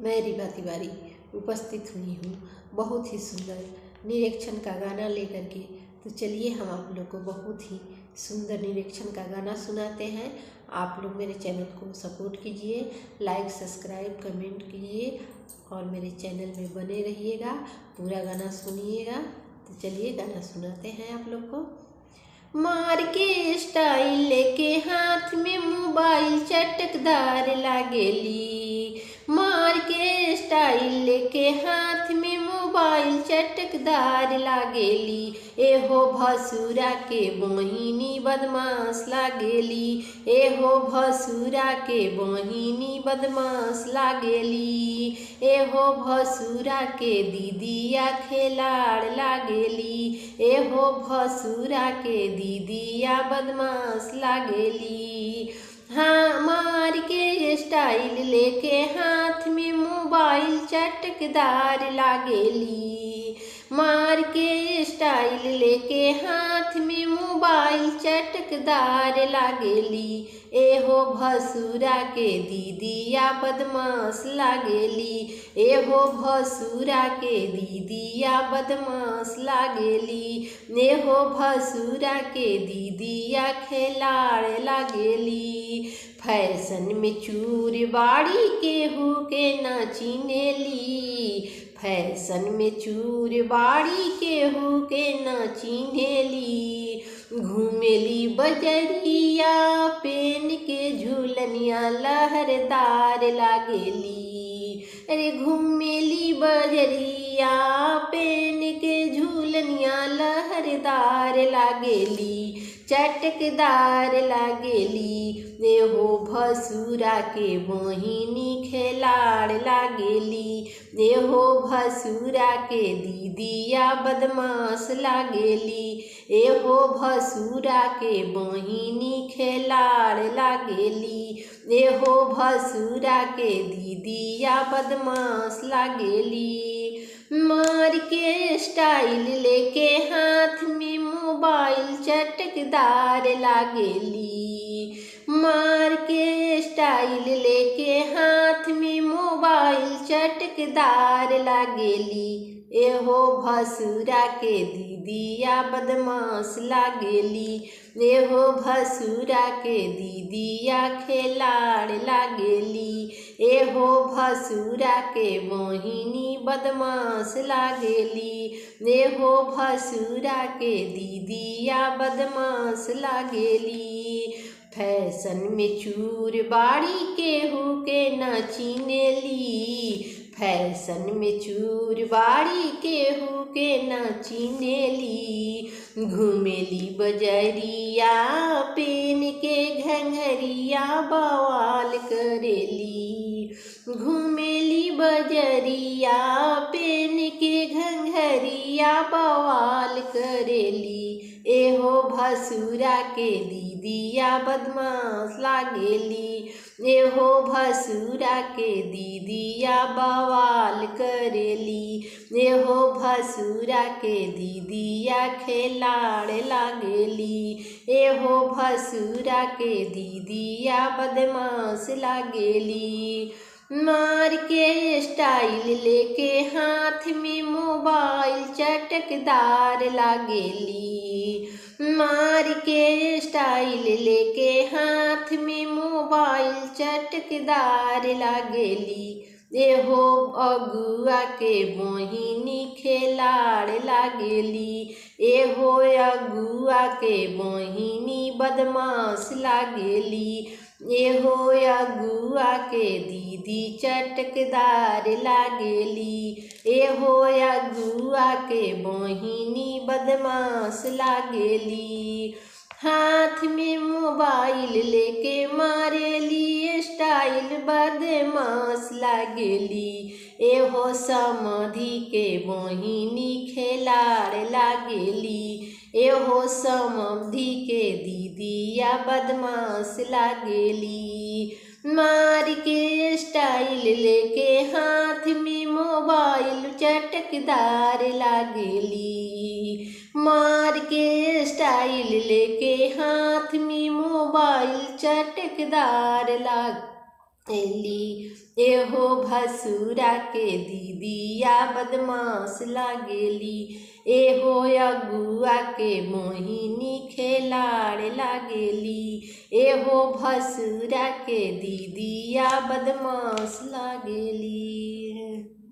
मैं रीवा तिवारी उपस्थित हुई हूँ बहुत ही सुंदर निरीक्षण का गाना लेकर के। तो चलिए हम आप लोग को बहुत ही सुंदर निरीक्षण का गाना सुनाते हैं। आप लोग मेरे चैनल को सपोर्ट कीजिए, लाइक सब्सक्राइब कमेंट कीजिए और मेरे चैनल में बने रहिएगा, पूरा गाना सुनिएगा। तो चलिए गाना सुनाते हैं आप लोग को। मार के स्टाइल लेके हाथ में मोबाइल चटकदार लागेली, मार के स्टाइल लेके हाथ में मोबाइल चटकदार लागेली। एहो भसुरा के बहिनी बदमाश लागेली, एहो भसुरा के बहिनी बदमाश लागेली। एहो भसुरा के दीदिया खेलाड़ लागेली, एहो भसुरा के दीदिया बदमाश लागेली। हाँ, मार के स्टाइल लेके हाथ में मोबाइल चटकदार लागेली, मार के स्टाइल लेके हाथ में मोबाइल चटकदार लागेली। एहो भसुरा के दीदिया बदमाश लागेली, एहो भसुरा के दीदिया बदमाश लागेली। एहो भसुरा के दीदिया खेलाड़ लागेली। फैशन में चूर बाड़ी केहू के ना चिन्हेली, फैशन में चूर बाड़ी केहू के ना चिन्हेली। घूमेली बजरिया पेन के झूलनिया लहरदार लागेली, अरे घूमेली बजरिया पेन के झूलनिया लहरदार लागेली, चटकदार लागेली। एहो भसुरा के बहिनी खेलाड़ लागेली, एहो भसुरा के दीदिया बदमाश लागेली, एहो भसुरा के बहिनी खेलाड़ लागेली, एहो भसुरा के दीदिया बदमाश लागेली। मार के स्टाइल लेके हाथ में मोबाइल चटकदार लागेली, मार के स्टाइल लेके हाथ में मोबाइल चटकदार लागेली। एहो भसुरा के दीदिया बदमाश लागेली, एहो भसुरा के दीदिया खेलाड़ लागेली, एहो भसुरा के बहिनी बदमाश लागेली, एहो भसुरा के दीदिया बदमाश लागेली। फैशन में चूर बाड़ी केहू के ना चिन्हेली, फैशन में चूर बाड़ी केहू के ना चिन्हेली। घूमेली बजरिया पेन के घंघरिया बवाल करेली, घूमेली बजरिया पेन के घंघरिया बवाल करेली। एहो भसुरा के दीदिया बदमाश लागेली, एहो भसुरा के दीदिया बवाल करेली, एहो भसुरा के दीदिया खेलाड़ लागेली, एहो भसुरा के दीदिया बदमाश लागेली। मार के स्टाइल लेके हाथ में मोबाइल चटकदार लागेली, मार के स्टाइल लेके हाथ में मोबाइल चटकदार लागेली। एहो अगुआ के बहिनी खेलाड़ लागेली, एहो अगुआ के बहिनी बदमाश लागेली, एहो अगुआ के दीदी चटकदार लागेली, एहो अगुआ के बहिनी बदमाश लागेली। हाथ में मोबाइल लेके मारेली स्टाइल बदमाश लागेली, एहो समधी के बहिनी खेलाड़ लागेली, एहो समधी के दीदिया बदमाश लागेली। मार के स्टाइल लेके हाथ में मोबाइल चटकदार लागेली, मार के स्टाइल लेके हाथ में मोबाइल चटकदार लागेली। एहो भसुरा के दीदिया बदमाश लागेली, एहो अगुआ के मोहिनी खेलाड़ लागेली, एहो भसुरा के दीदिया बदमाश लागेली।